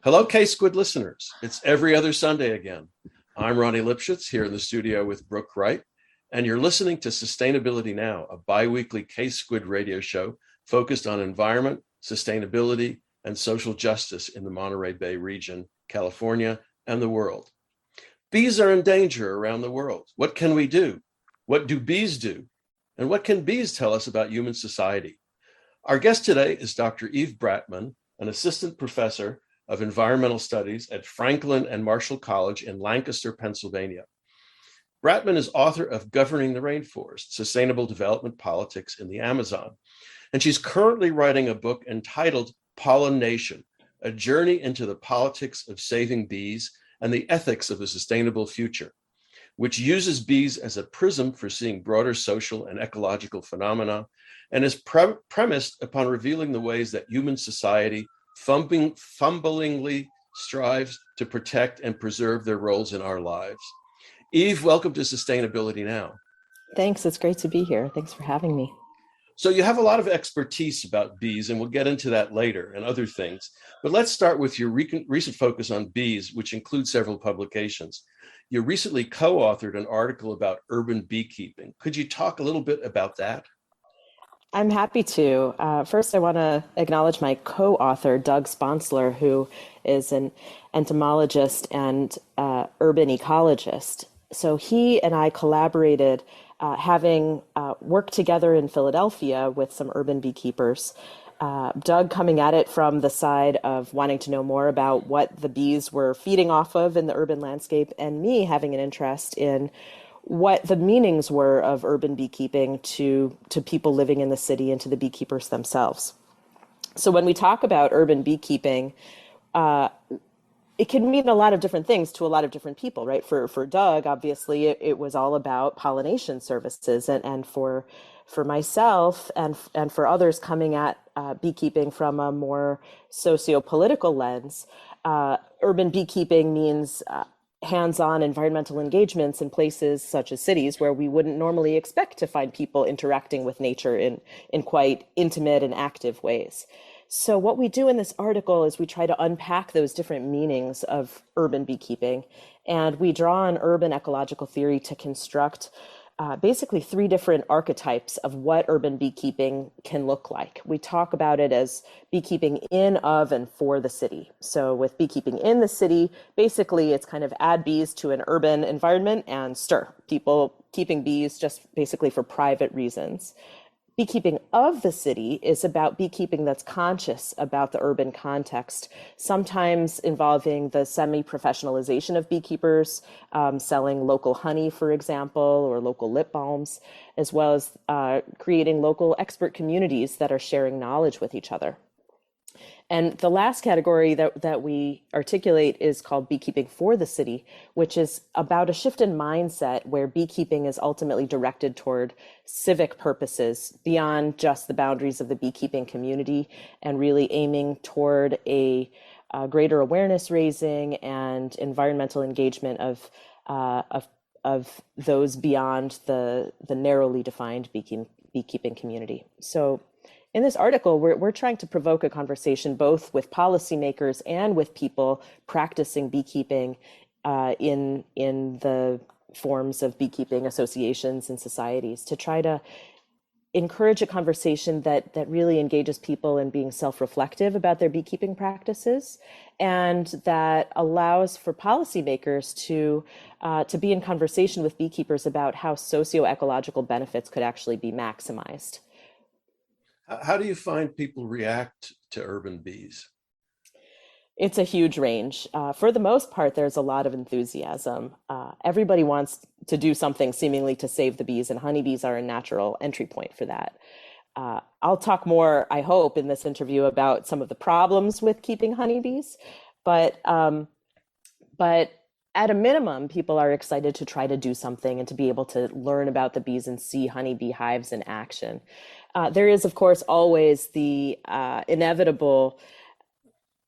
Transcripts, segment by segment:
Hello, K-Squid listeners. It's every other Sunday again. I'm Ronnie Lipschitz here in the studio with Brooke Wright, and you're listening to Sustainability Now, a bi-weekly K-Squid radio show focused on environment, sustainability, and social justice in the Monterey Bay region, California, and the world. Bees are in danger around the world. What can we do? What do bees do? And what can bees tell us about human society? Our guest today is Dr. Eve Bratman, an assistant professor of environmental studies at Franklin and Marshall College in Lancaster, Pennsylvania. Bratman is author of Governing the Rainforest, Sustainable Development Politics in the Amazon. And she's currently writing a book entitled Pollination, A Journey into the Politics of Saving Bees and the Ethics of a Sustainable Future, which uses bees as a prism for seeing broader social and ecological phenomena, and is premised upon revealing the ways that human society fumblingly strives to protect and preserve their roles in our lives. Eve, welcome to Sustainability Now. Thanks, it's great to be here. Thanks for having me. So you have a lot of expertise about bees, and we'll get into that later and other things. But let's start with your recent focus on bees, which includes several publications. You recently co-authored an article about urban beekeeping. Could you talk a little bit about that? I'm happy to. First, I want to acknowledge my co-author, Doug Sponsler, who is an entomologist and urban ecologist. So he and I collaborated, having worked together in Philadelphia with some urban beekeepers. Doug coming at it from the side of wanting to know more about what the bees were feeding off of in the urban landscape, and me having an interest in what the meanings were of urban beekeeping to people living in the city and to the beekeepers themselves. So when we talk about urban beekeeping, it can mean a lot of different things to a lot of different people, right? For Doug, obviously, it was all about pollination services, and for myself and for others coming at beekeeping from a more socio-political lens, urban beekeeping means hands-on environmental engagements in places such as cities where we wouldn't normally expect to find people interacting with nature in quite intimate and active ways. So what we do in this article is we try to unpack those different meanings of urban beekeeping, and we draw on urban ecological theory to construct basically three different archetypes of what urban beekeeping can look like. We talk about it as beekeeping in, of, and for the city. So with beekeeping in the city, basically it's kind of add bees to an urban environment and stir people keeping bees just basically for private reasons. Beekeeping of the city is about beekeeping that's conscious about the urban context, sometimes involving the semi-professionalization of beekeepers, selling local honey, for example, or local lip balms, as well as creating local expert communities that are sharing knowledge with each other. And the last category that we articulate is called beekeeping for the city, which is about a shift in mindset where beekeeping is ultimately directed toward civic purposes beyond just the boundaries of the beekeeping community, and really aiming toward a greater awareness raising and environmental engagement of those beyond the narrowly defined beekeeping community. So in this article, we're trying to provoke a conversation both with policymakers and with people practicing beekeeping in the forms of beekeeping associations and societies, to try to encourage a conversation that really engages people in being self-reflective about their beekeeping practices, and that allows for policymakers to be in conversation with beekeepers about how socio-ecological benefits could actually be maximized. How do you find people react to urban bees? It's a huge range. For the most part, there's a lot of enthusiasm. Everybody wants to do something seemingly to save the bees, and honeybees are a natural entry point for that. I'll talk more, I hope, in this interview about some of the problems with keeping honeybees, but at a minimum, people are excited to try to do something and to be able to learn about the bees and see honeybee hives in action. There is, of course, always the inevitable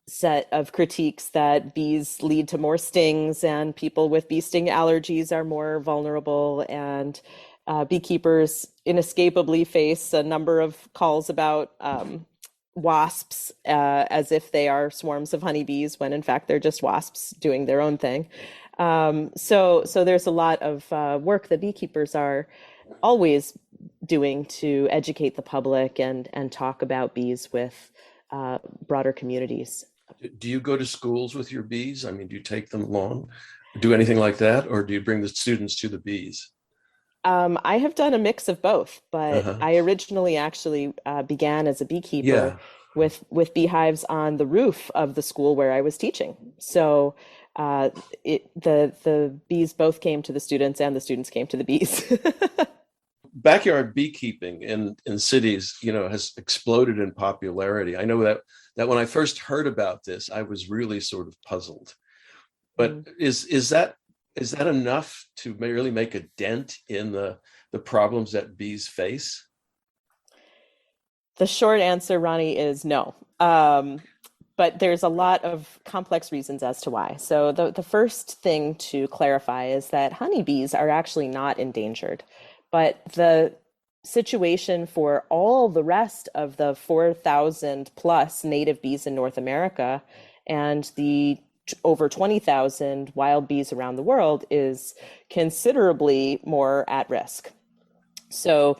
set of critiques that bees lead to more stings, and people with bee sting allergies are more vulnerable, and beekeepers inescapably face a number of calls about wasps as if they are swarms of honeybees, when in fact they're just wasps doing their own thing. So there's a lot of work that beekeepers are always doing to educate the public and talk about bees with broader communities. Do you go to schools with your bees? I mean, do you take them along, do anything like that, or do you bring the students to the bees? I have done a mix of both, but Uh-huh. I originally actually began as a beekeeper Yeah. with beehives on the roof of the school where I was teaching. So the bees both came to the students, and the students came to the bees. Backyard beekeeping in cities, has exploded in popularity. I know that when I first heard about this, I was really sort of puzzled. But Mm. is that enough to really make a dent in the problems that bees face? The short answer, Ronnie, is no. But there's a lot of complex reasons as to why. So the first thing to clarify is that honeybees are actually not endangered, but the situation for all the rest of the 4,000 plus native bees in North America and the over 20,000 wild bees around the world is considerably more at risk. So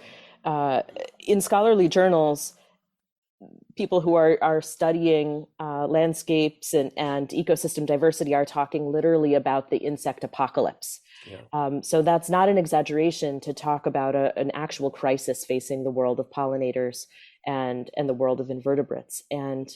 in scholarly journals, people who are studying landscapes and ecosystem diversity are talking literally about the insect apocalypse. Yeah. So that's not an exaggeration to talk about an actual crisis facing the world of pollinators and the world of invertebrates. And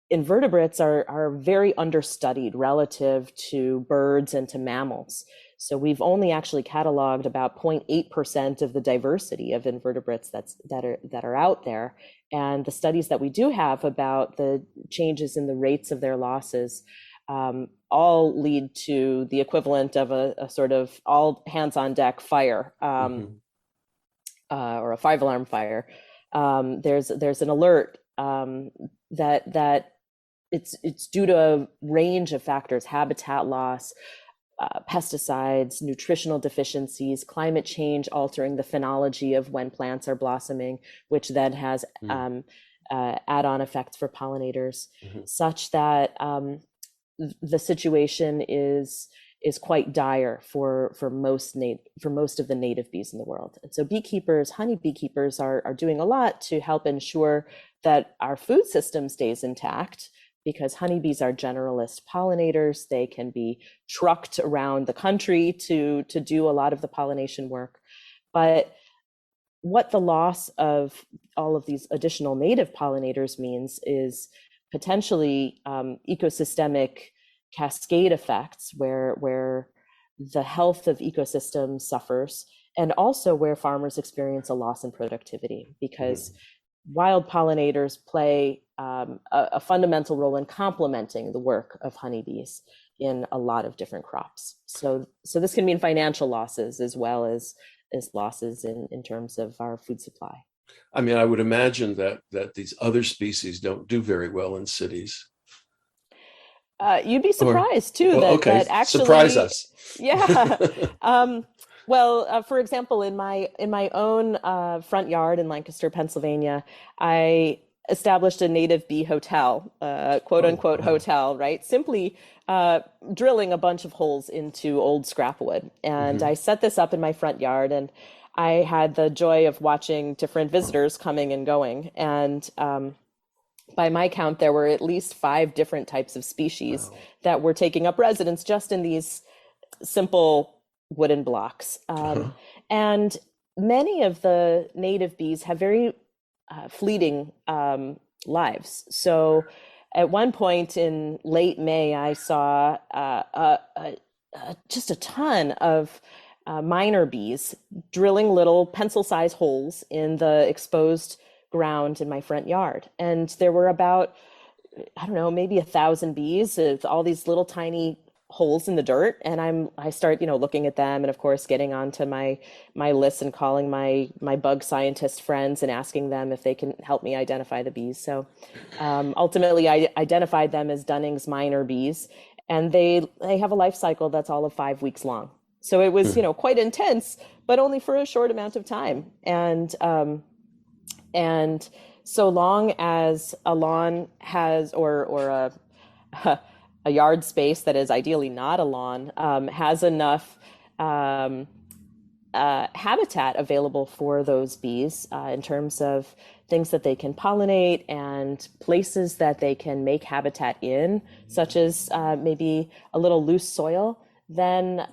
invertebrates are very understudied relative to birds and to mammals. So we've only actually cataloged about 0.8% of the diversity of invertebrates that are out there. And the studies that we do have about the changes in the rates of their losses all lead to the equivalent of a sort of all hands on deck fire, Mhm. or a 5 alarm fire. There's an alert that it's due to a range of factors: habitat loss, pesticides, nutritional deficiencies, climate change altering the phenology of when plants are blossoming, which then has add-on effects for pollinators, Mhm. such that the situation is quite dire for most of the native bees in the world. And so beekeepers, honey beekeepers, are doing a lot to help ensure that our food system stays intact, because honeybees are generalist pollinators. They can be trucked around the country to do a lot of the pollination work. But what the loss of all of these additional native pollinators means is potentially ecosystemic cascade effects where the health of ecosystems suffers, and also where farmers experience a loss in productivity, because Mhm. wild pollinators play a fundamental role in complementing the work of honeybees in a lot of different crops. So this can mean financial losses as well as losses in terms of our food supply. I mean, I would imagine that these other species don't do very well in cities. You'd be Or, surprised too well, that okay, that surprise actually, us. yeah. Well, for example, in my own front yard in Lancaster, Pennsylvania, I established a native bee hotel, quote Oh, unquote wow. hotel, right? Simply drilling a bunch of holes into old scrap wood, and I Hmm. set this up in my front yard, and I had the joy of watching different visitors coming and going, and by my count, there were at least 5 different types of species Wow. that were taking up residence just in these simple wooden blocks. Uh-huh. And many of the native bees have very fleeting lives. So at one point in late May, I saw just a ton of minor bees drilling little pencil-sized holes in the exposed ground in my front yard. And there were about, I don't know, maybe 1,000 bees with all these little tiny holes in the dirt. And I start, looking at them, and of course getting onto my list and calling my bug scientist friends and asking them if they can help me identify the bees. So ultimately I identified them as Dunning's minor bees, and they have a life cycle that's all of 5 weeks long. So it was, Hmm. quite intense, but only for a short amount of time. And So long as a lawn has, or a yard space that is ideally not a lawn, has enough um, habitat available for those bees in terms of things that they can pollinate and places that they can make habitat in, such as maybe a little loose soil, then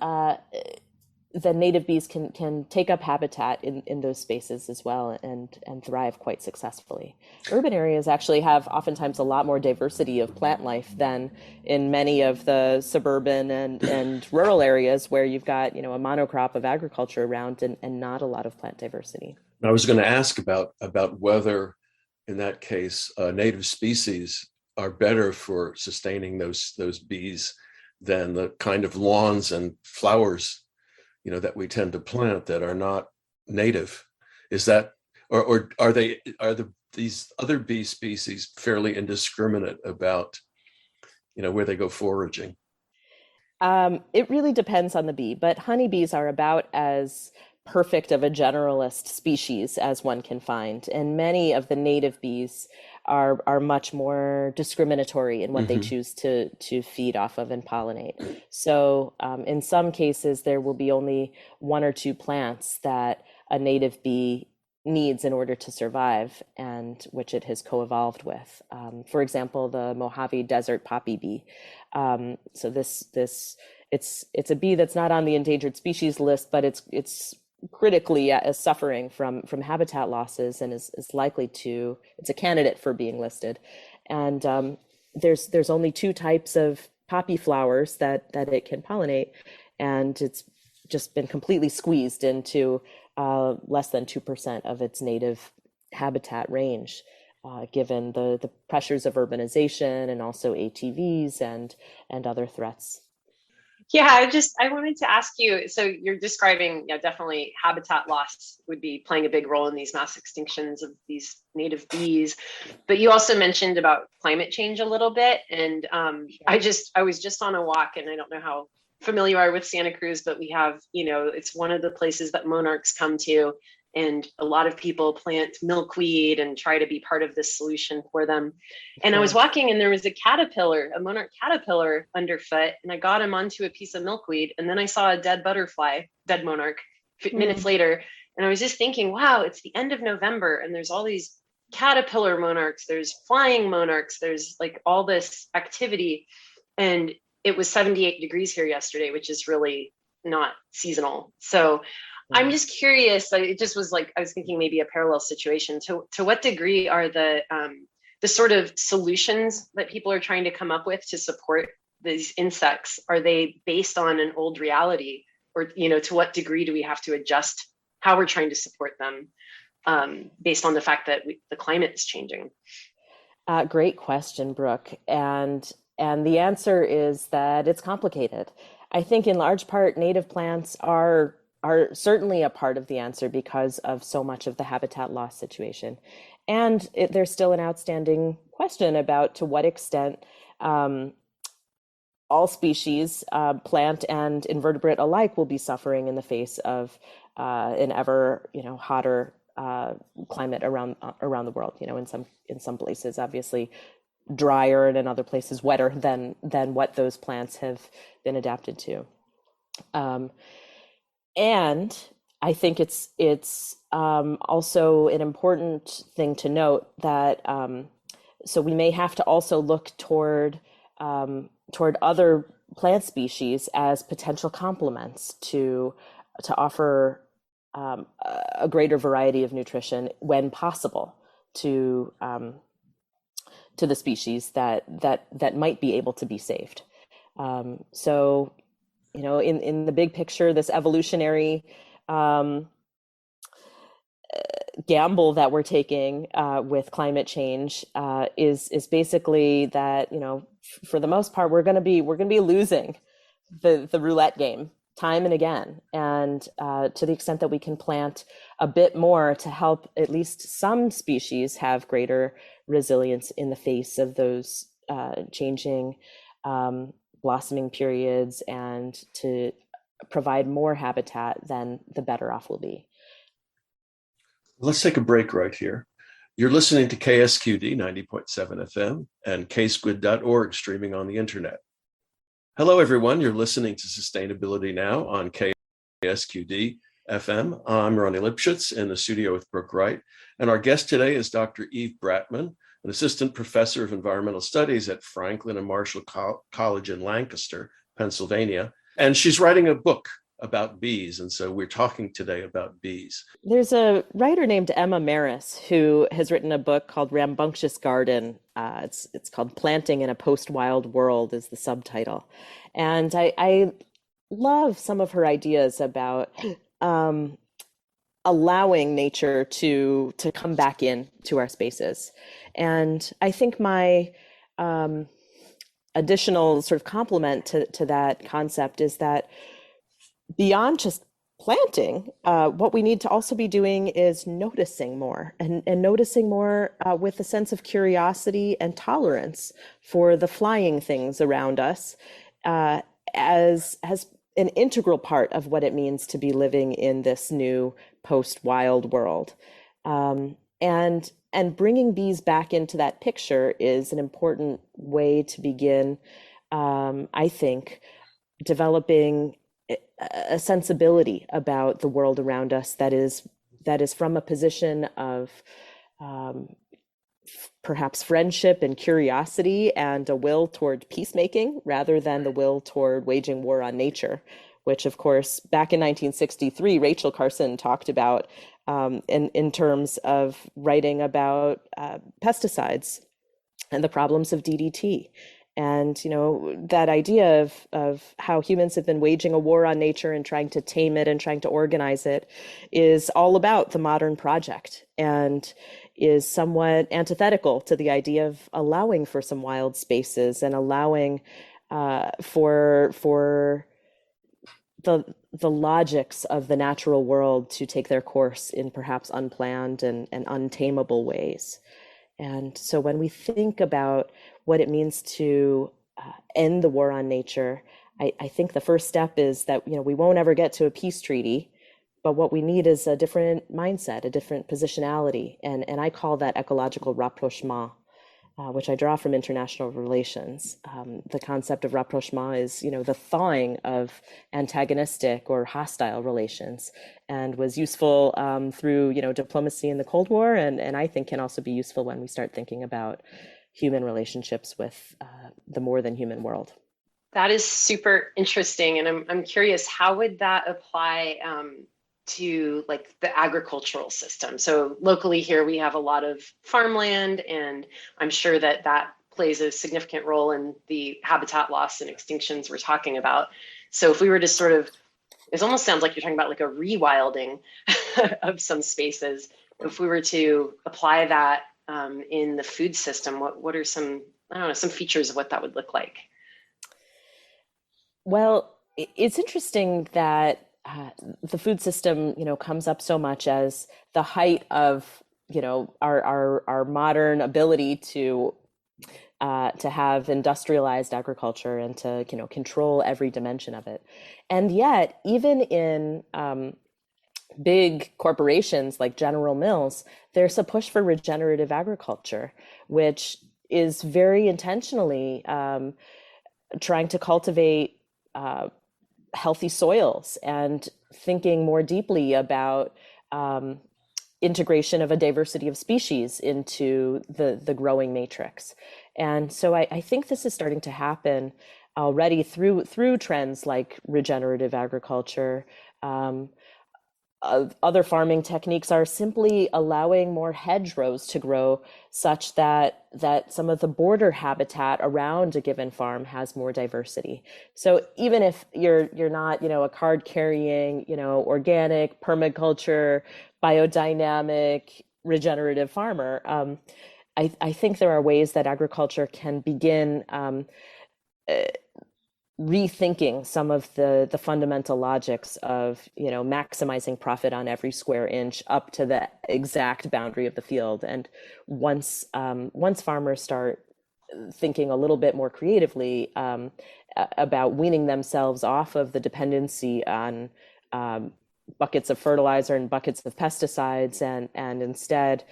native bees can take up habitat in those spaces as well and thrive quite successfully. Urban areas actually have oftentimes a lot more diversity of plant life than in many of the suburban and rural areas where you've got, a monocrop of agriculture around and not a lot of plant diversity. I was going to ask about whether, in that case, native species are better for sustaining those bees than the kind of lawns and flowers, that we tend to plant that are not native. Is that, or are these other bee species fairly indiscriminate about, where they go foraging? It really depends on the bee, but honeybees are about as perfect of a generalist species as one can find, and many of the native bees are much more discriminatory in what they Mm-hmm. choose to feed off of and pollinate. So, in some cases, there will be only one or two plants that a native bee needs in order to survive, and which it has co-evolved with. For example, the Mojave Desert poppy bee. So this it's a bee that's not on the endangered species list, but it's critically suffering from habitat losses and is likely to, it's a candidate for being listed. And there's only two types of poppy flowers that it can pollinate, and it's just been completely squeezed into less than 2% of its native habitat range, given the pressures of urbanization and also ATVs and other threats. Yeah, I wanted to ask you, so you're describing, yeah, definitely habitat loss would be playing a big role in these mass extinctions of these native bees. But you also mentioned about climate change a little bit. And I was just on a walk, and I don't know how familiar you are with Santa Cruz, but we have, it's one of the places that monarchs come to. And a lot of people plant milkweed and try to be part of this solution for them. And I was walking, and there was a monarch caterpillar underfoot, and I got him onto a piece of milkweed. And then I saw a dead monarch minutes later. And I was just thinking, wow, it's the end of November, and there's all these caterpillar monarchs, there's flying monarchs, there's like all this activity. And it was 78 degrees here yesterday, which is really not seasonal. So I'm just curious. It just was like I was thinking maybe a parallel situation. To what degree are the sort of solutions that people are trying to come up with to support these insects, are they based on an old reality, or to what degree do we have to adjust how we're trying to support them based on the fact that the climate is changing? Great question, Brooke. And the answer is that it's complicated. I think in large part, native plants are certainly a part of the answer because of so much of the habitat loss situation. And there's still an outstanding question about to what extent all species, plant and invertebrate alike, will be suffering in the face of an ever hotter climate around the world. In some places, obviously drier, and in other places wetter than what those plants have been adapted to. And I think it's also an important thing to note that so we may have to also look toward other plant species as potential complements to offer a greater variety of nutrition when possible to the species that might be able to be saved. So, in the big picture, this evolutionary gamble that we're taking with climate change is basically that, for the most part, we're going to be losing the roulette game time and again. And to the extent that we can plant a bit more to help at least some species have greater resilience in the face of those changing blossoming periods, and to provide more habitat, then the better off we'll be. Let's take a break right here. You're listening to KSQD 90.7 FM and ksquid.org, streaming on the internet. Hello, everyone. You're listening to Sustainability Now on KSQD FM. I'm Ronnie Lipschitz in the studio with Brooke Wright, and our guest today is Dr. Eve Bratman, an assistant professor of environmental studies at Franklin and Marshall College in Lancaster, Pennsylvania. And she's writing a book about bees. And so we're talking today about bees. There's a writer named Emma Maris who has written a book called Rambunctious Garden. It's called Planting in a Post-Wild World is the subtitle. And I love some of her ideas about allowing nature to come back into our spaces. And I think my additional sort of complement to that concept is that beyond just planting, what we need to also be doing is noticing more and noticing more with a sense of curiosity and tolerance for the flying things around us as an integral part of what it means to be living in this new post-wild world. And bringing bees back into that picture is an important way to begin, I think, developing a sensibility about the world around us that is from a position of perhaps friendship and curiosity and a will toward peacemaking rather than the will toward waging war on nature, which of course back in 1963 Rachel Carson talked about in terms of writing about pesticides and the problems of DDT. And, that idea of how humans have been waging a war on nature and trying to tame it and trying to organize it is all about the modern project and is somewhat antithetical to the idea of allowing for some wild spaces and allowing for the logics of the natural world to take their course in perhaps unplanned and untamable ways. And so when we think about what it means to end the war on nature, I think the first step is that we won't ever get to a peace treaty, but what we need is a different mindset, a different positionality, and I call that ecological rapprochement, which I draw from international relations. The concept of rapprochement is the thawing of antagonistic or hostile relations, and was useful through diplomacy in the Cold War, and I think can also be useful when we start thinking about human relationships with the more than human world. That is super interesting, and I'm curious, how would that apply to like the agricultural system? So locally here we have a lot of farmland, and I'm sure that plays a significant role in the habitat loss and extinctions we're talking about. So if we were to sort of, it almost sounds like you're talking about like a rewilding of some spaces. If we were to apply that in the food system, what are some, I don't know, some features of what that would look like? Well, it's interesting that the food system, comes up so much as the height of, our modern ability to have industrialized agriculture and to, control every dimension of it. And yet, even in big corporations like General Mills, there's a push for regenerative agriculture, which is very intentionally trying to cultivate healthy soils and thinking more deeply about integration of a diversity of species into the growing matrix. And so I think this is starting to happen already through trends like regenerative agriculture. Other farming techniques are simply allowing more hedgerows to grow such that some of the border habitat around a given farm has more diversity. So even if you're not, a card carrying, organic, permaculture, biodynamic, regenerative farmer, I think there are ways that agriculture can begin rethinking some of the fundamental logics of maximizing profit on every square inch up to the exact boundary of the field. And once farmers start thinking a little bit more creatively about weaning themselves off of the dependency on buckets of fertilizer and buckets of pesticides, and instead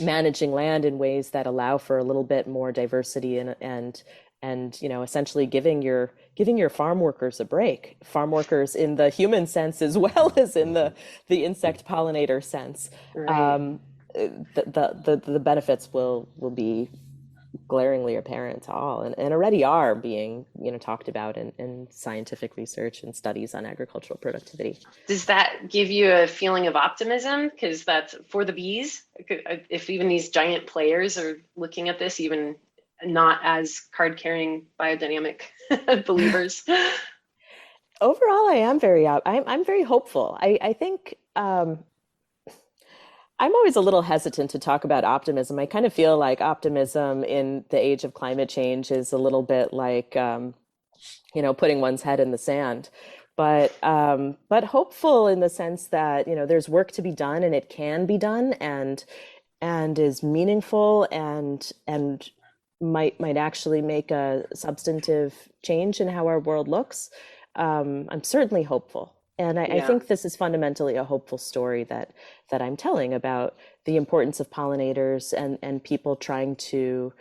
managing land in ways that allow for a little bit more diversity and essentially giving your farm workers a break, farm workers in the human sense as well as in the insect pollinator sense. Right. The benefits will be glaringly apparent to all, and already are being talked about in scientific research and studies on agricultural productivity. Does that give you a feeling of optimism? Because that's for the bees. If even these giant players are looking at this, even not as card-carrying biodynamic believers. Overall, I'm very hopeful. I think I'm always a little hesitant to talk about optimism. I kind of feel like optimism in the age of climate change is a little bit like, putting one's head in the sand. But hopeful in the sense that, there's work to be done and it can be done and is meaningful and might actually make a substantive change in how our world looks. I'm certainly hopeful. And I think this is fundamentally a hopeful story that I'm telling about the importance of pollinators and people trying to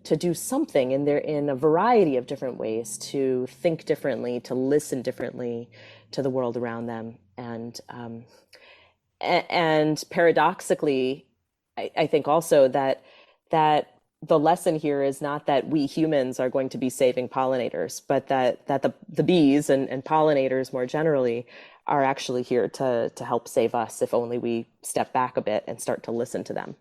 do something in a variety of different ways, to think differently, to listen differently to the world around them. And paradoxically, I think also that the lesson here is not that we humans are going to be saving pollinators, but that the bees and pollinators more generally are actually here to help save us if only we step back a bit and start to listen to them.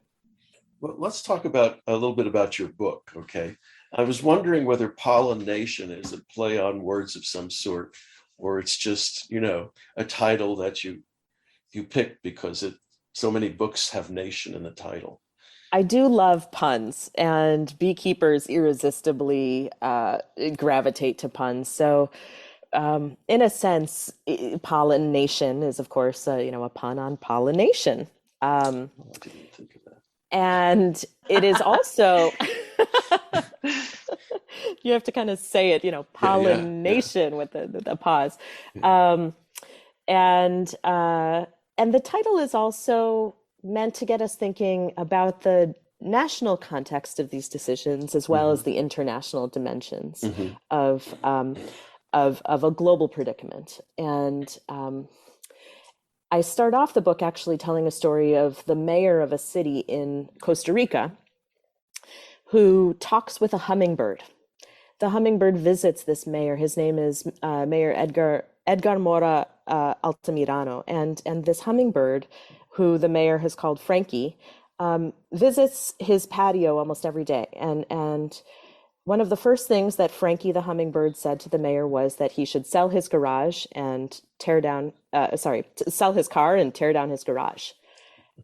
Well, let's talk about a little bit about your book, okay? I was wondering whether pollination is a play on words of some sort, or it's just, a title that you picked because so many books have nation in the title. I do love puns, and beekeepers irresistibly gravitate to puns. So, in a sense, pollination is, of course, a pun on pollination. I didn't think of that. And it is also, you have to kind of say it, pollination with the pause. Yeah. And the title is also meant to get us thinking about the national context of these decisions as well as the international dimensions of a global predicament. And I start off the book actually telling a story of the mayor of a city in Costa Rica who talks with a hummingbird. The hummingbird visits this mayor. His name is Mayor Edgar Mora Altamirano, and this hummingbird, who the mayor has called Frankie, visits his patio almost every day. And one of the first things that Frankie the hummingbird said to the mayor was that he should sell his garage and sell his car and tear down his garage.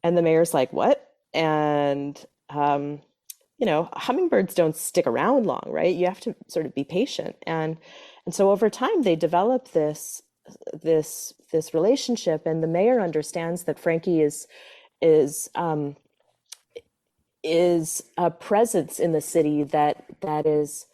And the mayor's like, what? And, hummingbirds don't stick around long, right? You have to sort of be patient. And so over time, they develop this relationship, and the mayor understands that Frankie is a presence in the city that is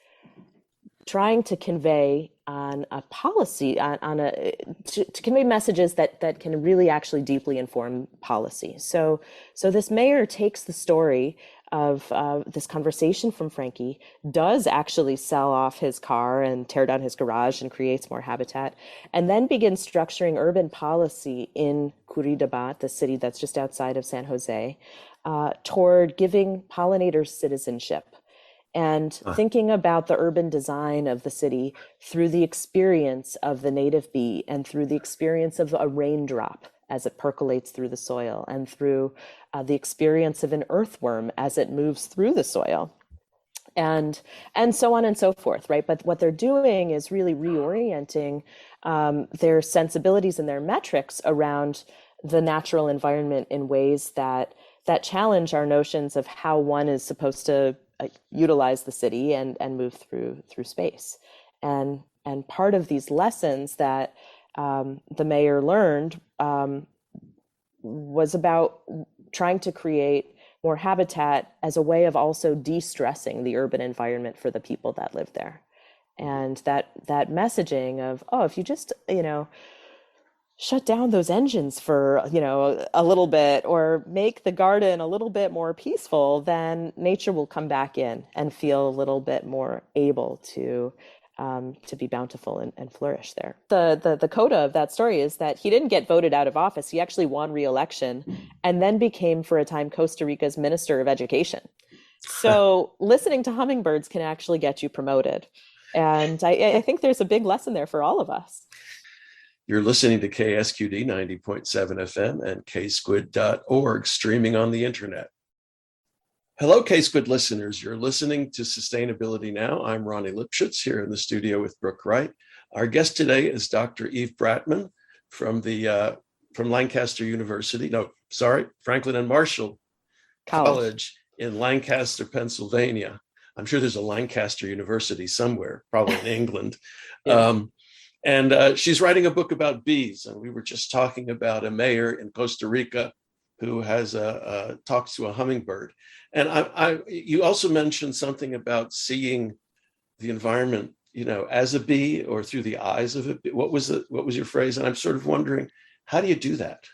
trying to convey on a policy to convey messages that can really actually deeply inform policy. So this mayor takes the story of this conversation from Frankie, does actually sell off his car and tear down his garage and creates more habitat, and then begins structuring urban policy in Curitiba, the city that's just outside of San Jose, toward giving pollinators citizenship and thinking about the urban design of the city through the experience of the native bee and through the experience of a raindrop as it percolates through the soil and through the experience of an earthworm as it moves through the soil, and so on and so forth, right? But what they're doing is really reorienting their sensibilities and their metrics around the natural environment in ways that challenge our notions of how one is supposed to utilize the city and move through space. And part of these lessons that the mayor learned was about trying to create more habitat as a way of also de-stressing the urban environment for the people that live there. And that messaging of, if you just, shut down those engines for, a little bit, or make the garden a little bit more peaceful, then nature will come back in and feel a little bit more able to be bountiful and flourish there. The coda of that story is that he didn't get voted out of office. He actually won re-election and then became, for a time, Costa Rica's Minister of Education. So listening to hummingbirds can actually get you promoted. And I think there's a big lesson there for all of us. You're listening to KSQD 90.7 FM and ksquid.org, streaming on the internet. Hello, KSQD listeners. You're listening to Sustainability Now. I'm Ronnie Lipschutz here in the studio with Brooke Wright. Our guest today is Dr. Eve Bratman from Lancaster University. Franklin and Marshall College in Lancaster, Pennsylvania. I'm sure there's a Lancaster University somewhere, probably in England. Yeah. And she's writing a book about bees. And we were just talking about a mayor in Costa Rica who has talks to a hummingbird. And you also mentioned something about seeing the environment, as a bee or through the eyes of a bee. What was your phrase? And I'm sort of wondering, how do you do that?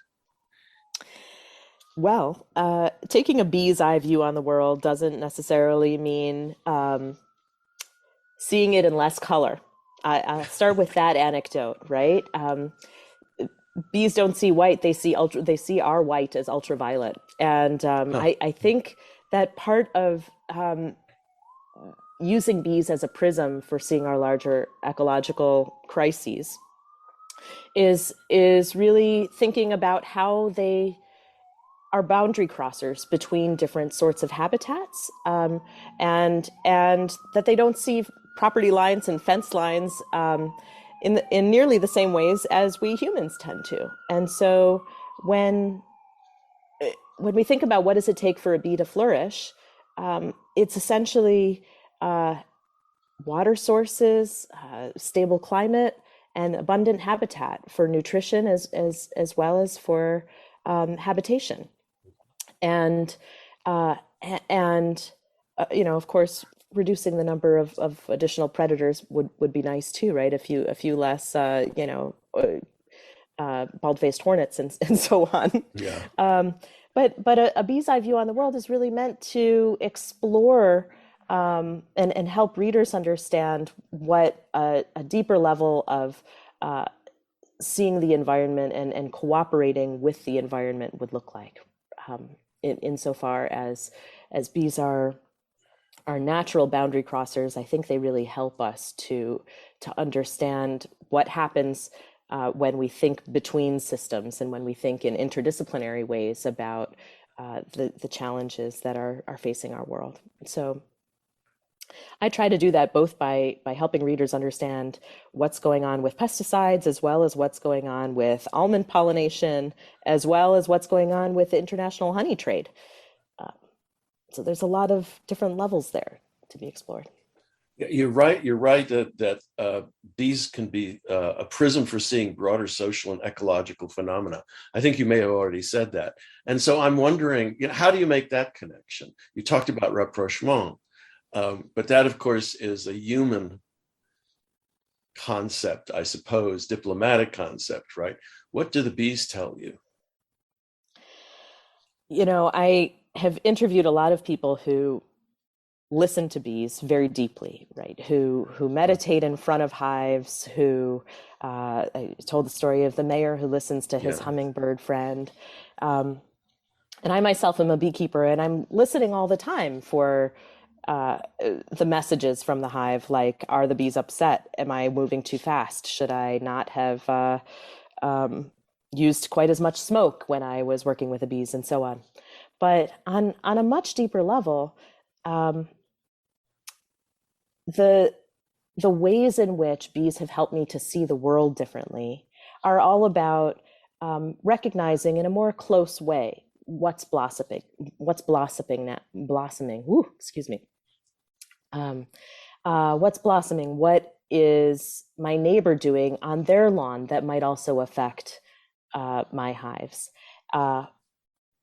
Well, taking a bee's eye view on the world doesn't necessarily mean seeing it in less color. I'll start with that anecdote, right? Bees don't see white; they see our white as ultraviolet, and I think that part of using bees as a prism for seeing our larger ecological crises is really thinking about how they are boundary crossers between different sorts of habitats, and that they don't see property lines and fence lines in nearly the same ways as we humans tend to. And so when we think about what does it take for a bee to flourish, it's essentially water sources, stable climate, and abundant habitat for nutrition as well as for habitation. And of course, reducing the number of additional predators would be nice too, right? A few less, bald-faced hornets and so on. Yeah. But a bee's eye view on the world is really meant to explore and help readers understand what a deeper level of seeing the environment and cooperating with the environment would look like. Insofar as bees are natural boundary crossers, I think they really help us to understand what happens when we think between systems and when we think in interdisciplinary ways about the challenges that are facing our world. So I try to do that both by helping readers understand what's going on with pesticides, as well as what's going on with almond pollination, as well as what's going on with the international honey trade. So there's a lot of different levels there to be explored. You're right that bees can be a prism for seeing broader social and ecological phenomena. I think you may have already said that. And so I'm wondering, how do you make that connection? You talked about rapprochement, but that, of course, is a human concept, I suppose, diplomatic concept, right? What do the bees tell you? I have interviewed a lot of people who listen to bees very deeply, right? Who meditate in front of hives, who I told the story of the mayor who listens to his hummingbird friend. And I myself am a beekeeper, and I'm listening all the time for the messages from the hive, like, are the bees upset? Am I moving too fast? Should I not have used quite as much smoke when I was working with the bees, and so on? But on a much deeper level, the ways in which bees have helped me to see the world differently are all about recognizing in a more close way what's blossoming. What's blossoming? What is my neighbor doing on their lawn that might also affect my hives?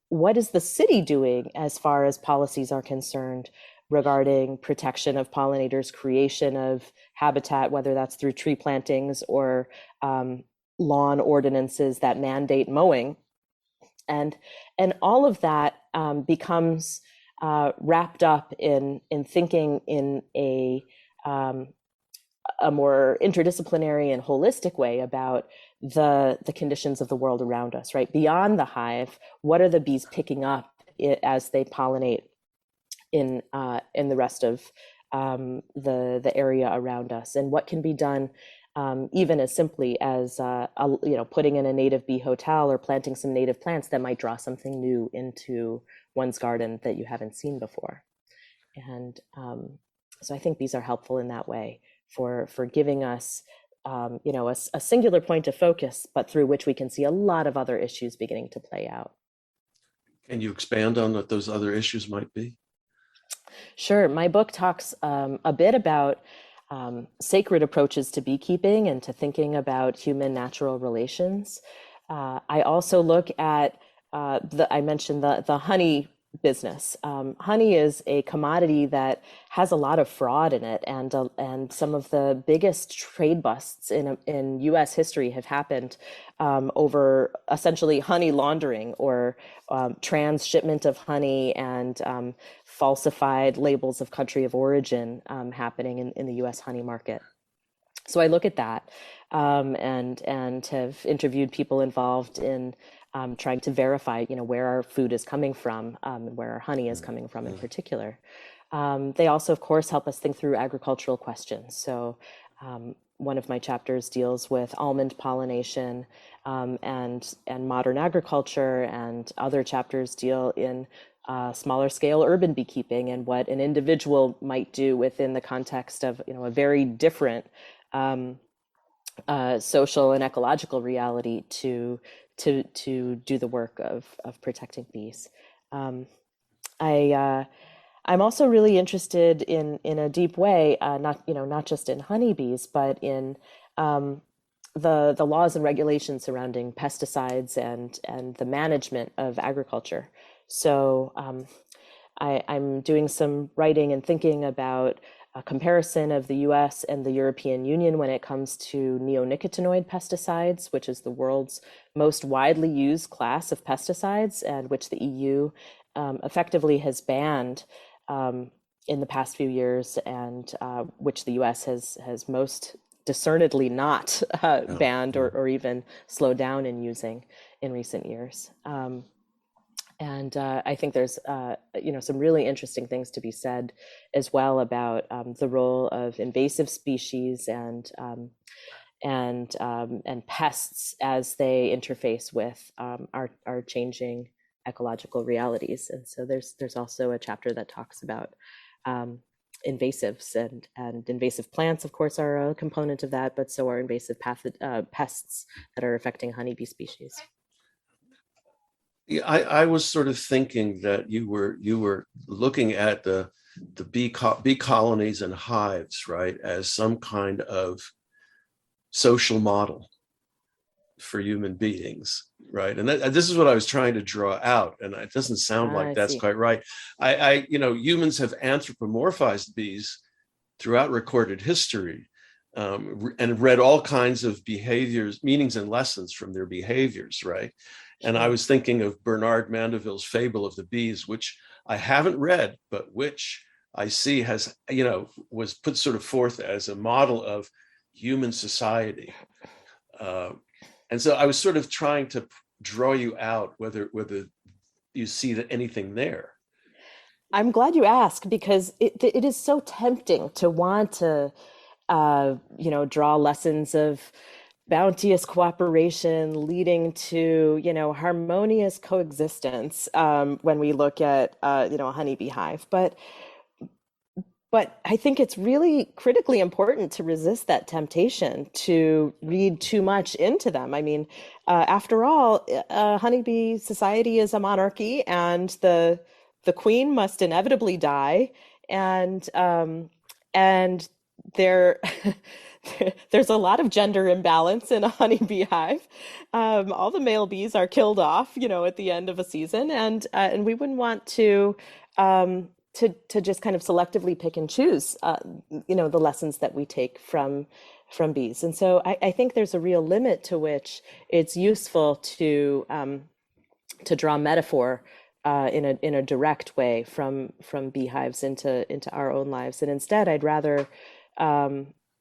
What is the city doing as far as policies are concerned regarding protection of pollinators, creation of habitat, whether that's through tree plantings or lawn ordinances that mandate mowing, and all of that becomes wrapped up in thinking in a more interdisciplinary and holistic way about the conditions of the world around us, right? Beyond the hive, what are the bees picking up as they pollinate in the rest of the area around us, and what can be done even as simply as putting in a native bee hotel or planting some native plants that might draw something new into one's garden that you haven't seen before. And so I think bees are helpful in that way for giving us a singular point of focus, but through which we can see a lot of other issues beginning to play out. Can you expand on what those other issues might be? Sure. My book talks a bit about sacred approaches to beekeeping and to thinking about human-natural relations. I also look at I mentioned the honey business. Honey is a commodity that has a lot of fraud in it, and some of the biggest trade busts in U.S. history have happened over essentially honey laundering or transshipment of honey and falsified labels of country of origin happening in the U.S. honey market. So I look at that and have interviewed people involved in trying to verify, where our food is coming from and where our honey is coming from in particular. They also, of course, help us think through agricultural questions. So one of my chapters deals with almond pollination and modern agriculture, and other chapters deal in smaller scale urban beekeeping and what an individual might do within the context of a very different social and ecological reality to do the work of protecting bees. I'm also really interested in a deep way, not just in honeybees, but in the laws and regulations surrounding pesticides and the management of agriculture. So I'm doing some writing and thinking about a comparison of the US and the European Union when it comes to neonicotinoid pesticides, which is the world's most widely used class of pesticides, and which the EU effectively has banned in the past few years, and which the US has most discernedly not banned or even slowed down in using in recent years. And I think there's, some really interesting things to be said as well about the role of invasive species and pests as they interface with our changing ecological realities. And so there's also a chapter that talks about invasives, and invasive plants, of course, are a component of that, but so are invasive pests that are affecting honeybee species. Yeah, I was sort of thinking that you were looking at the bee colonies and hives, right, as some kind of social model for human beings, right? And this is what I was trying to draw out, and it doesn't sound like that's quite right. Humans have anthropomorphized bees throughout recorded history, and read all kinds of behaviors, meanings, and lessons from their behaviors, right? And I was thinking of Bernard Mandeville's Fable of the Bees, which I haven't read, but which I see has, was put sort of forth as a model of human society. And so I was sort of trying to draw you out, whether you see anything there. I'm glad you asked, because it is so tempting to want to, draw lessons of bounteous cooperation leading to, harmonious coexistence when we look at, a honeybee hive. But I think it's really critically important to resist that temptation to read too much into them. I mean, after all, honeybee society is a monarchy, and the queen must inevitably die, and there there's a lot of gender imbalance in a honeybee hive. All the male bees are killed off, at the end of a season, and we wouldn't want to just kind of selectively pick and choose, the lessons that we take from from bees. And so I think there's a real limit to which it's useful to draw metaphor in a direct way from beehives into our own lives. And instead, I'd rather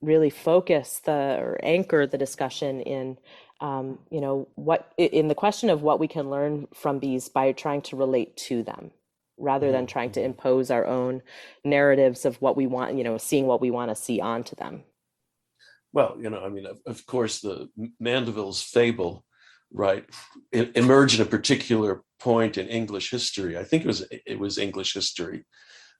really focus or anchor the discussion in what in the question of what we can learn from bees by trying to relate to them, rather than trying to impose our own narratives of what we want, seeing what we want to see onto them. Well, I mean, of course, the Mandeville's fable, right, emerged at a particular point in English history. I think it was English history,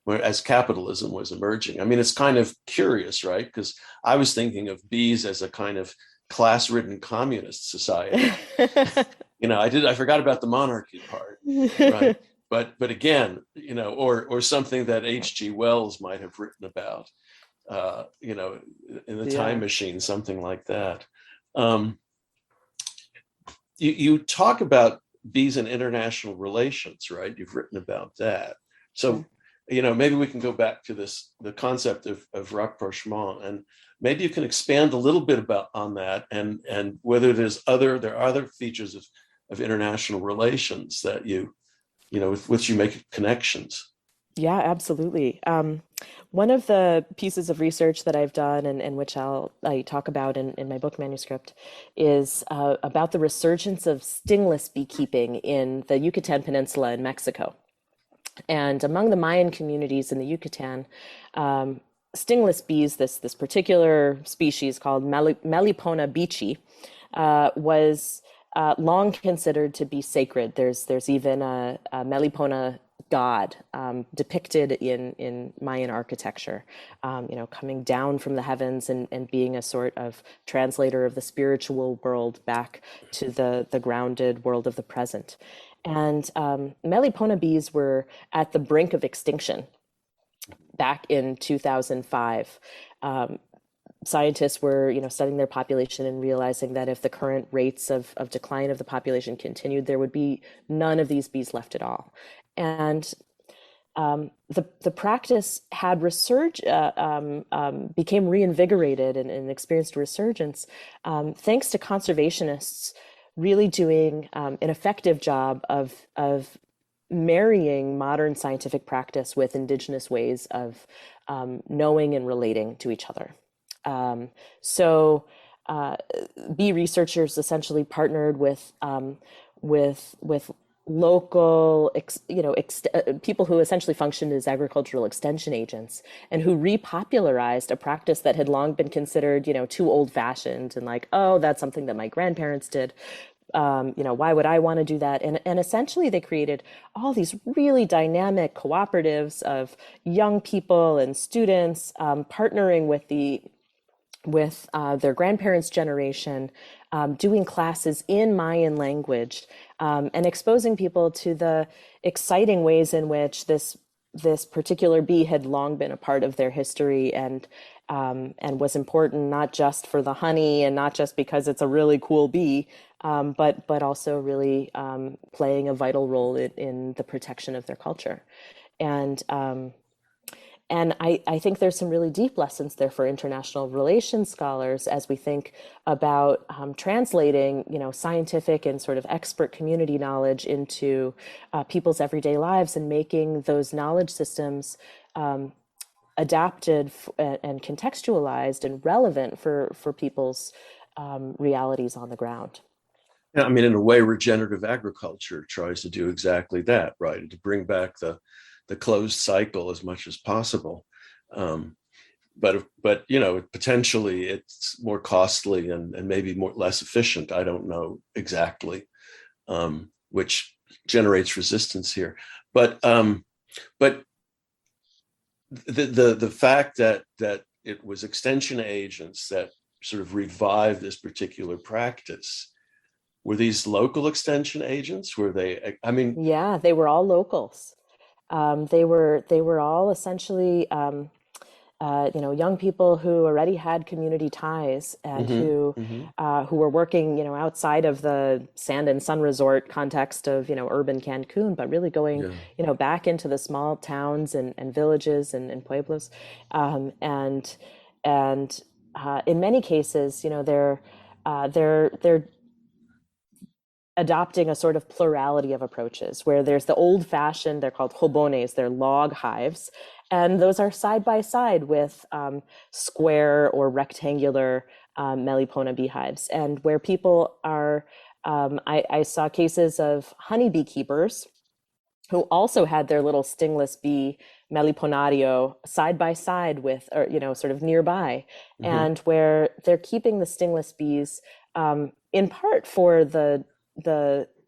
where as capitalism was emerging. I mean, it's kind of curious, right? Because I was thinking of bees as a kind of class-ridden communist society. I forgot about the monarchy part, right? But again, or something that H.G. Wells might have written about. In the Time Machine, something like that. You talk about bees and international relations, right? You've written about that. So, maybe we can go back to the concept of rapprochement, and maybe you can expand a little bit on that, and whether there are other features of international relations that with which you make connections. Yeah, absolutely. One of the pieces of research that I've done, and which I talk about in my book manuscript, is about the resurgence of stingless beekeeping in the Yucatan Peninsula in Mexico. And among the Mayan communities in the Yucatan, stingless bees, this particular species called Melipona beechi, was long considered to be sacred. There's even a Melipona god depicted in Mayan architecture, coming down from the heavens and being a sort of translator of the spiritual world back to the grounded world of the present. And Melipona bees were at the brink of extinction back in 2005. Scientists were, studying their population and realizing that if the current rates of decline of the population continued, there would be none of these bees left at all. And the practice had became reinvigorated and experienced a resurgence thanks to conservationists really doing an effective job of marrying modern scientific practice with indigenous ways of knowing and relating to each other. So bee researchers essentially partnered with local, people who essentially functioned as agricultural extension agents, and who repopularized a practice that had long been considered, too old-fashioned and like, oh, that's something that my grandparents did. Why would I want to do that? And essentially they created all these really dynamic cooperatives of young people and students partnering with their grandparents' generation, doing classes in Mayan language, and exposing people to the exciting ways in which this particular bee had long been a part of their history and was important not just for the honey and not just because it's a really cool bee, but also really playing a vital role in the protection of their culture. And I think there's some really deep lessons there for international relations scholars as we think about translating, scientific and sort of expert community knowledge into people's everyday lives and making those knowledge systems adapted and contextualized and relevant for people's realities on the ground. Yeah, I mean, in a way, regenerative agriculture tries to do exactly that, right? And to bring back the closed cycle as much as possible. But potentially it's more costly and maybe less efficient. I don't know exactly, which generates resistance here. But the fact that it was extension agents that sort of revived this particular practice. Were these local extension agents? Were they? I mean, yeah, they were all locals. They were all essentially, young people who already had community ties and who were working, outside of the sand and sun resort context of, urban Cancun, but really going, back into the small towns and villages and pueblos, and in many cases, they're adopting a sort of plurality of approaches where there's the old fashioned, they're called jobones, they're log hives. And those are side by side with square or rectangular Melipona beehives. And where people are, I saw cases of honeybee keepers who also had their little stingless bee Meliponario side by side with, or, sort of nearby, and where they're keeping the stingless bees in part for the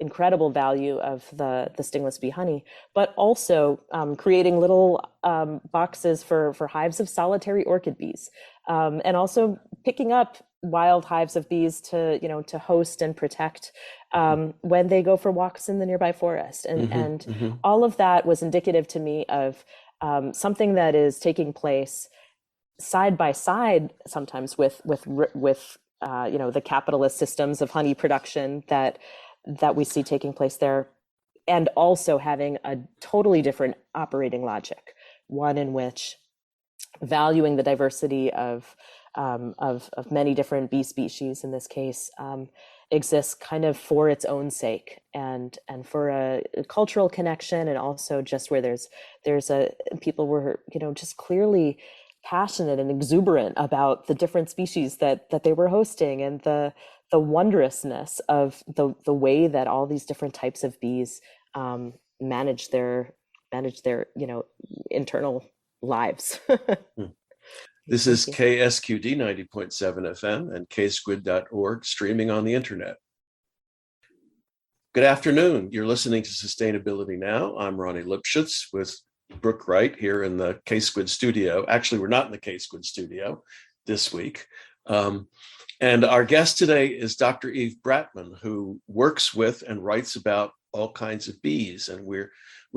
incredible value of the stingless bee honey, but also creating little boxes for hives of solitary orchid bees, and also picking up wild hives of bees to host and protect when they go for walks in the nearby forest. And all of that was indicative to me of something that is taking place side by side sometimes with the capitalist systems of honey production that we see taking place there, and also having a totally different operating logic, one in which valuing the diversity of many different bee species in this case exists kind of for its own sake, and for a cultural connection, and also just where there's a people were just clearly passionate and exuberant about the different species that they were hosting, and the wondrousness of the way that all these different types of bees manage their internal lives. This is KSQD 90.7 FM and ksquid.org, streaming on the internet. Good afternoon. You're listening to Sustainability Now. I'm Ronnie Lipschutz with Brooke Wright here in the KSQD studio. Actually, we're not in the KSQD studio this week. And our guest today is Dr. Eve Bratman, who works with and writes about all kinds of bees. And we've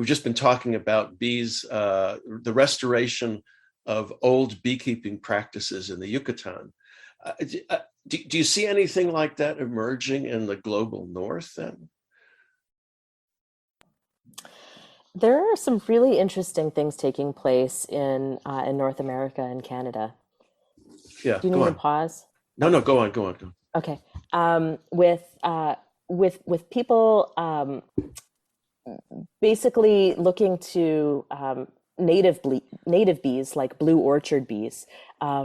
just been talking about bees, the restoration of old beekeeping practices in the Yucatan. Do you see anything like that emerging in the global north then? There are some really interesting things taking place in North America and Canada. Yeah. Do you need to pause? No, go on. Okay. With people basically looking to native bees like blue orchard bees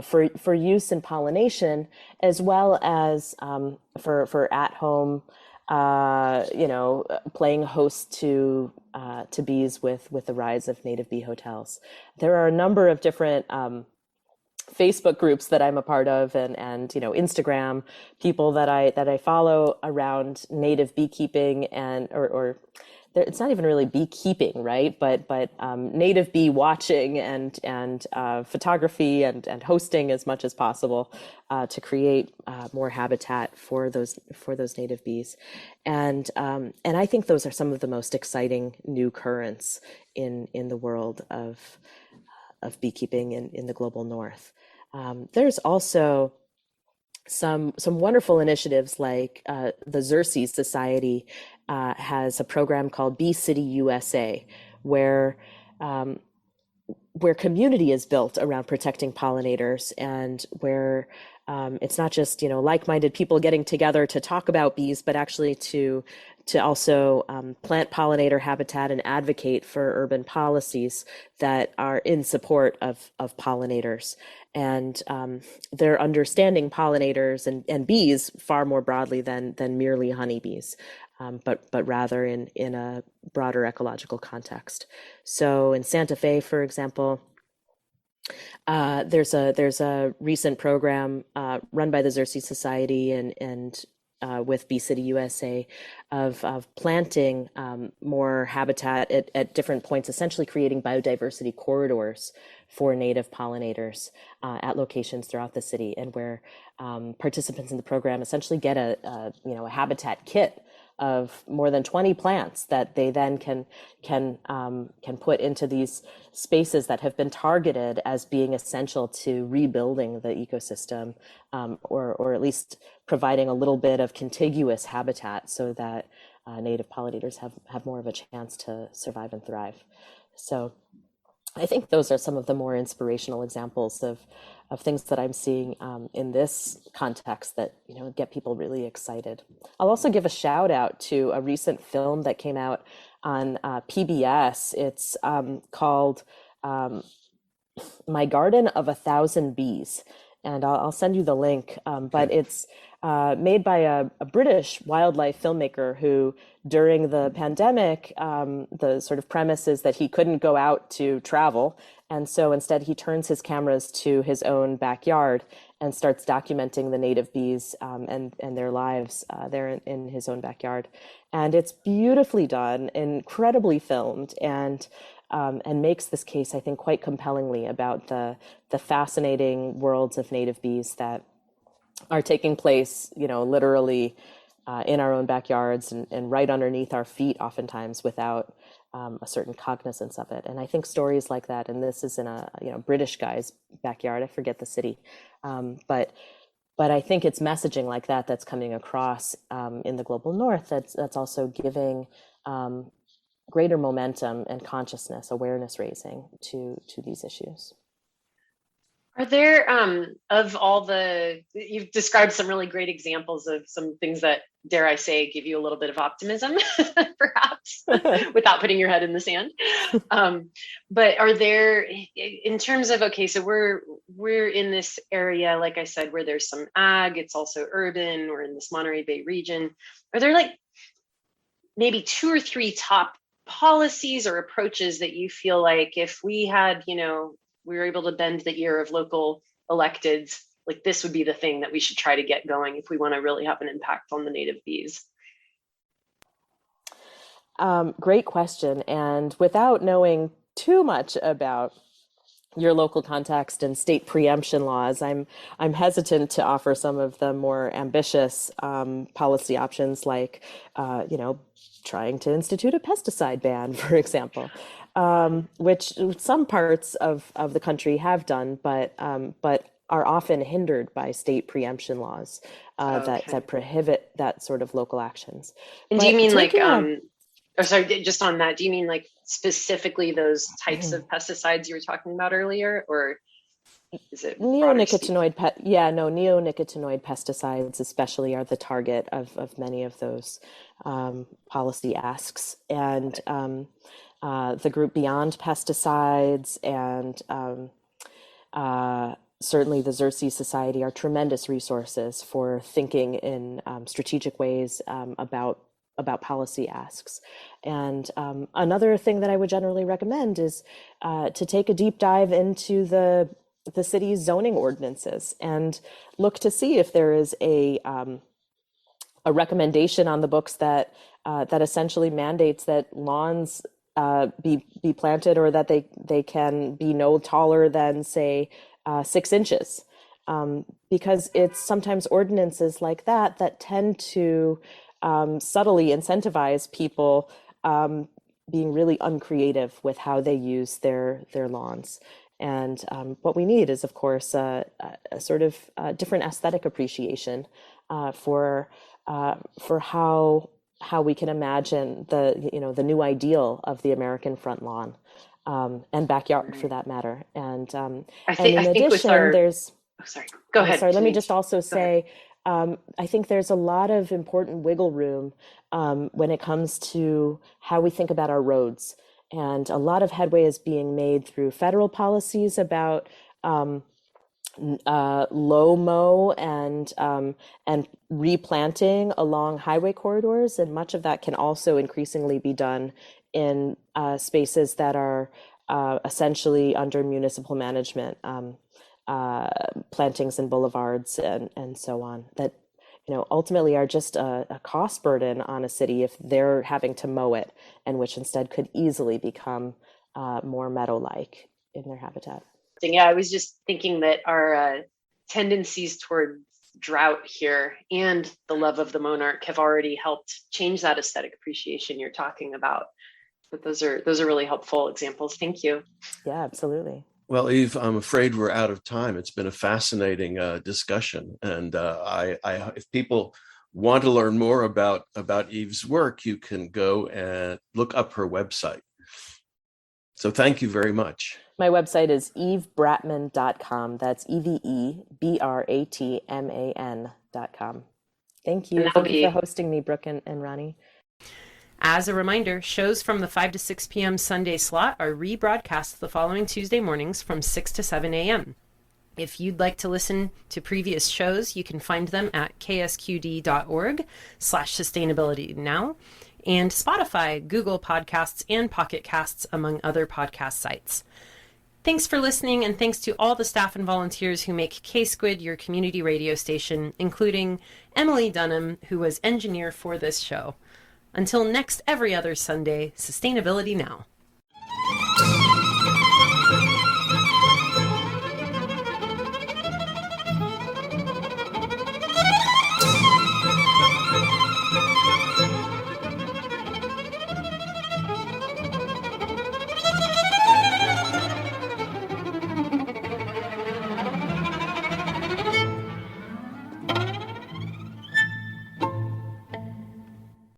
for use in pollination, as well as for at home playing host to bees with the rise of native bee hotels. There are a number of different Facebook groups that I'm a part of, and Instagram people that I follow around native beekeeping, and or it's not even really beekeeping, right? But native bee watching and photography and hosting as much as possible to create more habitat for those native bees, and I think those are some of the most exciting new currents in the world of beekeeping in the global north. There's also some wonderful initiatives like the Xerces Society has a program called Bee City USA, where community is built around protecting pollinators, and where it's not just like-minded people getting together to talk about bees, but actually to also plant pollinator habitat and advocate for urban policies that are in support of pollinators. And they're understanding pollinators and bees far more broadly than merely honeybees, but rather in a broader ecological context. So in Santa Fe, for example, there's a recent program run by the Xerces Society and with Bee City USA of planting more habitat at different points, essentially creating biodiversity corridors for native pollinators at locations throughout the city, and where participants in the program essentially get a habitat kit of more than 20 plants that they then can put into these spaces that have been targeted as being essential to rebuilding the ecosystem, or at least providing a little bit of contiguous habitat so that native pollinators have more of a chance to survive and thrive. So I think those are some of the more inspirational examples of things that I'm seeing in this context that, get people really excited. I'll also give a shout out to a recent film that came out on PBS. It's called My Garden of 1,000 Bees. And I'll send you the link. But it's made by a British wildlife filmmaker who, during the pandemic, the sort of premise is that he couldn't go out to travel. And so instead, he turns his cameras to his own backyard and starts documenting the native bees and their lives there in his own backyard. And it's beautifully done, incredibly filmed, and makes this case, I think, quite compellingly about the fascinating worlds of native bees that are taking place, literally in our own backyards and right underneath our feet, oftentimes without a certain cognizance of it. And I think stories like that, and this is in a British guy's backyard, I forget the city, but I think it's messaging like that that's coming across in the global north that's also giving greater momentum and consciousness, awareness raising to these issues. Are there, of all you've described some really great examples of some things that, dare I say, give you a little bit of optimism, perhaps, without putting your head in the sand. But are there, in terms of, okay, so we're in this area, like I said, where there's some ag, it's also urban, we're in this Monterey Bay region. Are there like maybe 2 or 3 top policies or approaches that you feel like if we had, we were able to bend the ear of local electeds, like this would be the thing that we should try to get going if we want to really have an impact on the native bees? Great question. And without knowing too much about your local context and state preemption laws, I'm hesitant to offer some of the more ambitious policy options, like trying to institute a pesticide ban, for example, which some parts of the country have done, but are often hindered by state preemption laws that prohibit that sort of local actions. And do you mean like, or sorry, just on that, do you mean like specifically those types of pesticides you were talking about earlier, or is it neonicotinoid pesticides especially are the target of many of those policy asks, and the group Beyond Pesticides and certainly the Xerces Society are tremendous resources for thinking in strategic ways about policy asks. And another thing that I would generally recommend is to take a deep dive into the city's zoning ordinances and look to see if there is a recommendation on the books that essentially mandates that lawns be planted, or that they can be no taller than, say, 6 inches. Because it's sometimes ordinances like that tend to subtly incentivize people being really uncreative with how they use their lawns. And what we need is, of course, a sort of different aesthetic appreciation for how we can imagine the new ideal of the American front lawn and backyard, for that matter. And in addition, there's. Oh, sorry. Go ahead. Sorry. Let me just also say, I think there's a lot of important wiggle room when it comes to how we think about our roads. And a lot of headway is being made through federal policies about low mow and replanting along highway corridors. And much of that can also increasingly be done in spaces that are essentially under municipal management, plantings and boulevards and so on, that ultimately are just a cost burden on a city if they're having to mow it, and which instead could easily become more meadow-like in their habitat. Yeah, I was just thinking that our tendencies toward drought here and the love of the monarch have already helped change that aesthetic appreciation you're talking about. But those are really helpful examples. Thank you. Yeah, absolutely. Well, Eve, I'm afraid we're out of time. It's been a fascinating discussion, and if people want to learn more about Eve's work, you can go and look up her website. So thank you very much. My website is evebratman.com. That's EVEBRATMAN.com. Thank you. Thank you for hosting me, Brooke and Ronnie. As a reminder, shows from the 5 to 6 p.m. Sunday slot are rebroadcast the following Tuesday mornings from 6 to 7 a.m. If you'd like to listen to previous shows, you can find them at ksqd.org/sustainabilitynow and Spotify, Google Podcasts, and Pocket Casts, among other podcast sites. Thanks for listening, and thanks to all the staff and volunteers who make K-Squid your community radio station, including Emily Dunham, who was engineer for this show. Until next every other Sunday, Sustainability Now.